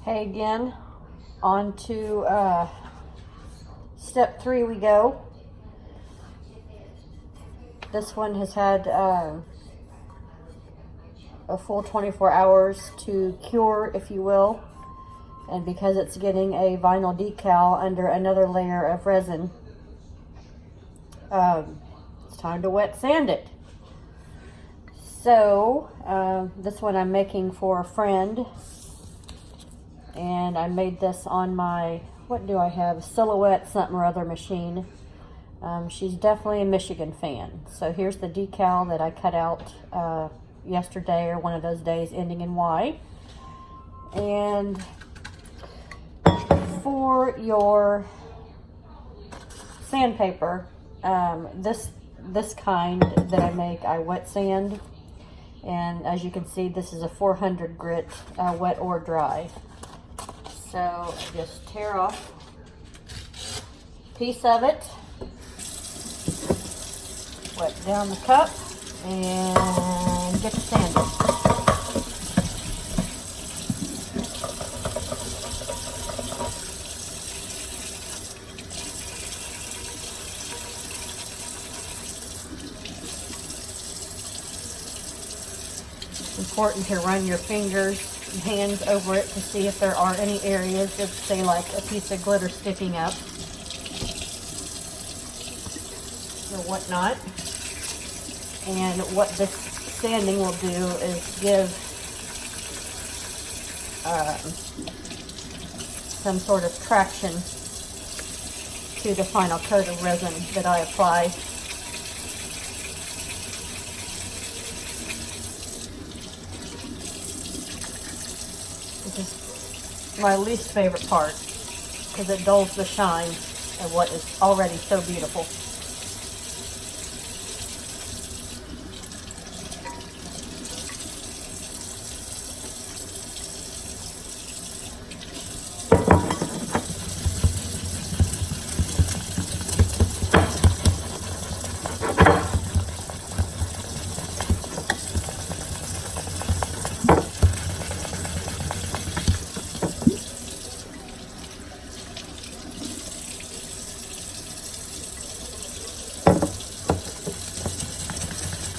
Hey again, on to step 3 we go. This one has had a full 24 hours to cure, if you will, and because it's getting a vinyl decal under another layer of resin, it's time to wet sand it. So this one I'm making for a friend, and I made this on my, what do I have, Silhouette something or other machine. She's definitely a Michigan fan. So here's the decal that I cut out yesterday, or one of those days ending in Y. And for your sandpaper, this kind that I make, I wet sand. And as you can see, this is a 400 grit, wet or dry. So just tear off a piece of it, wet down the cup, and get the sand in. It's important to run your fingers and hands over it to see if there are any areas that, say, like a piece of glitter sticking up or whatnot. And what this sanding will do is give some sort of traction to the final coat of resin that I apply. This is my least favorite part because it dulls the shine of what is already so beautiful.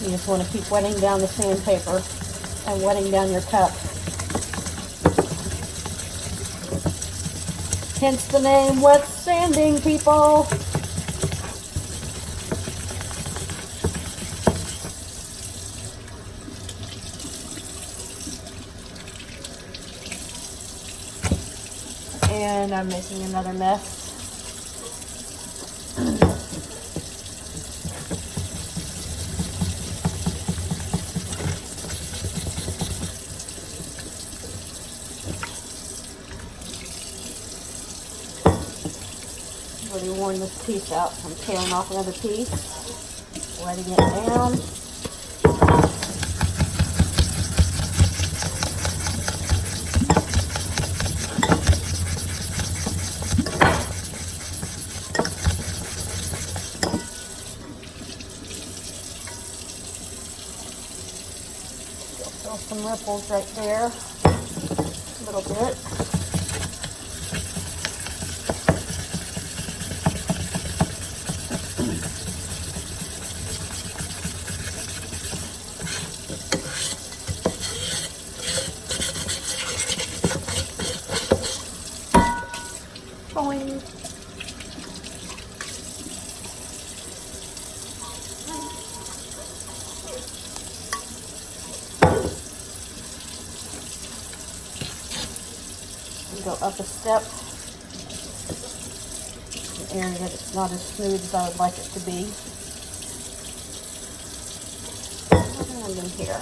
You just want to keep wetting down the sandpaper and wetting down your cup. Hence the name, wet sanding, people. And I'm making another mess. Already worn this piece out, so I'm tearing off another piece, wetting it down. Still some ripples right there, a little bit. Boing. Go up a step, an area that's not as smooth as I would like it to be. And in here.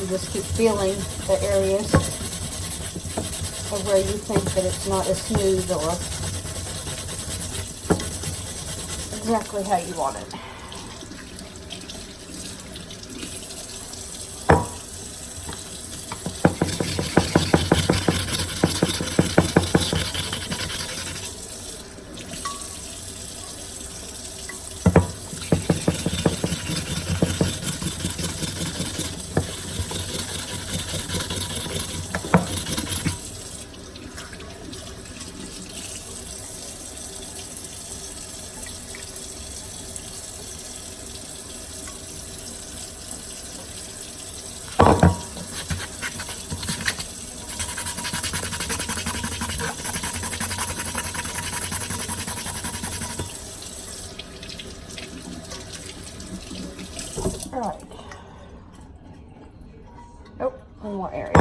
just keep feeling the areas of where you think that it's not as smooth or exactly how you want it. All right. Oh, one more area.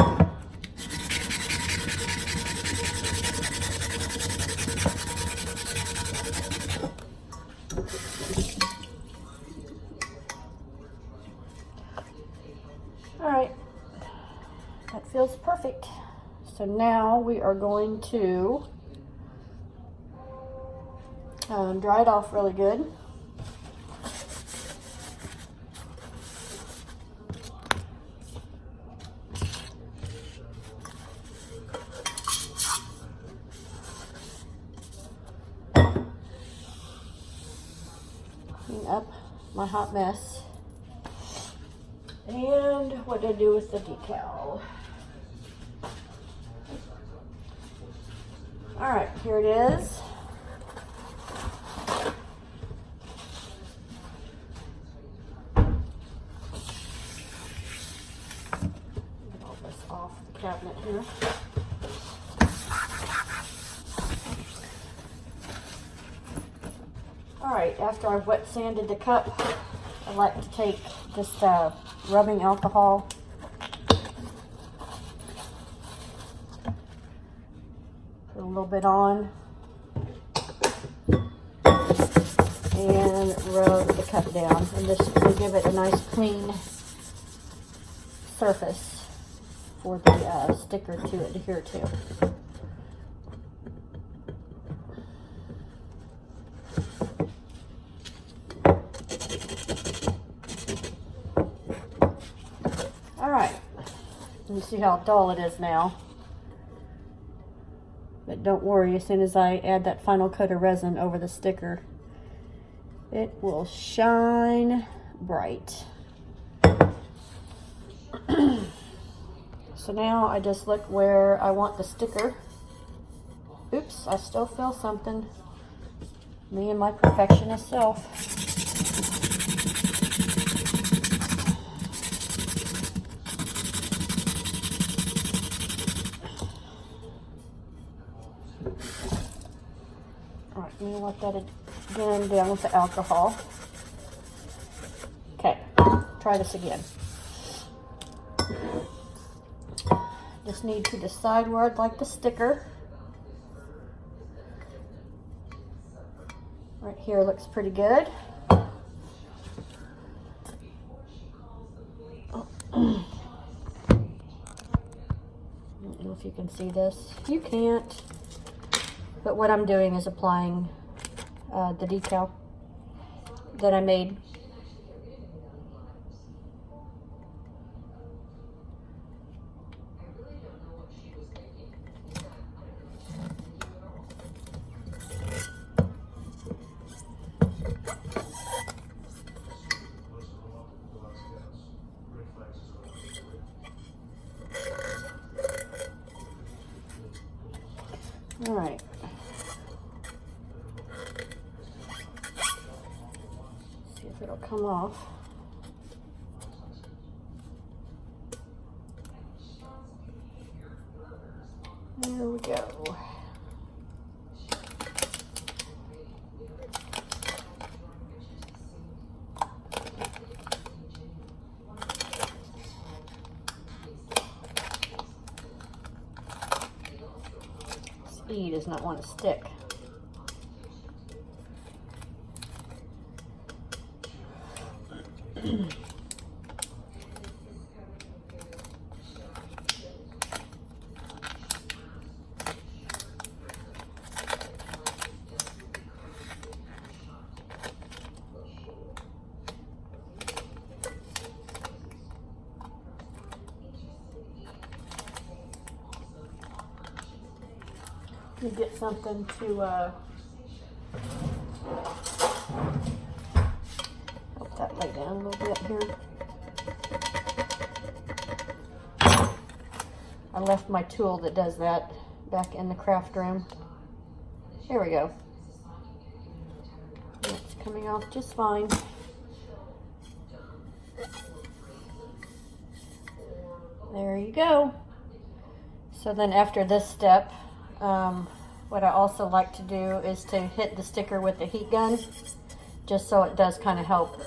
All right, that feels perfect. So now we are going to dry it off really good. Clean up my hot mess. And what to do with the decal. All right, here it is. Get all this off the cabinet here. All right, after I've wet sanded the cup, I like to take just rubbing alcohol. Put a little bit on. And rub the cup down. And this will give it a nice clean surface for the sticker to adhere to. You see how dull it is now. But don't worry, as soon as I add that final coat of resin over the sticker, it will shine bright. So now I just look where I want the sticker. Oops, I still feel something. Me and my perfectionist self. Alright, I'm going to let that again down with the alcohol. Okay, try this again. Just need to decide where I'd like the sticker. Right here looks pretty good. I don't know if you can see this. You can't. But what I'm doing is applying the decal that I made. All right. See if it'll come off. There we go. E does not want to stick. Let me get something to help that lay down a little bit here. I left my tool that does that back in the craft room. There we go. It's coming off just fine. There you go. So then after this step, what I also like to do is to hit the sticker with the heat gun, just so it does kind of help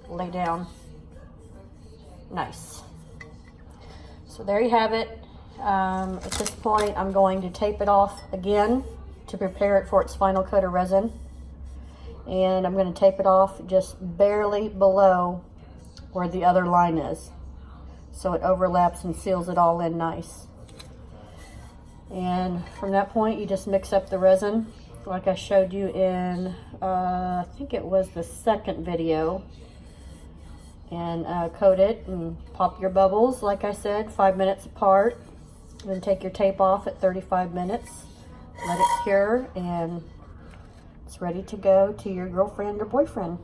lay down nice. So there you have it. At this point, I'm going to tape it off again to prepare it for its final coat of resin. And I'm going to tape it off just barely below where the other line is, so it overlaps and seals it all in nice. And from that point, you just mix up the resin like I showed you in, I think it was the second video, and coat it and pop your bubbles, like I said, 5 minutes apart. Then take your tape off at 35 minutes, let it cure, and it's ready to go to your girlfriend or boyfriend.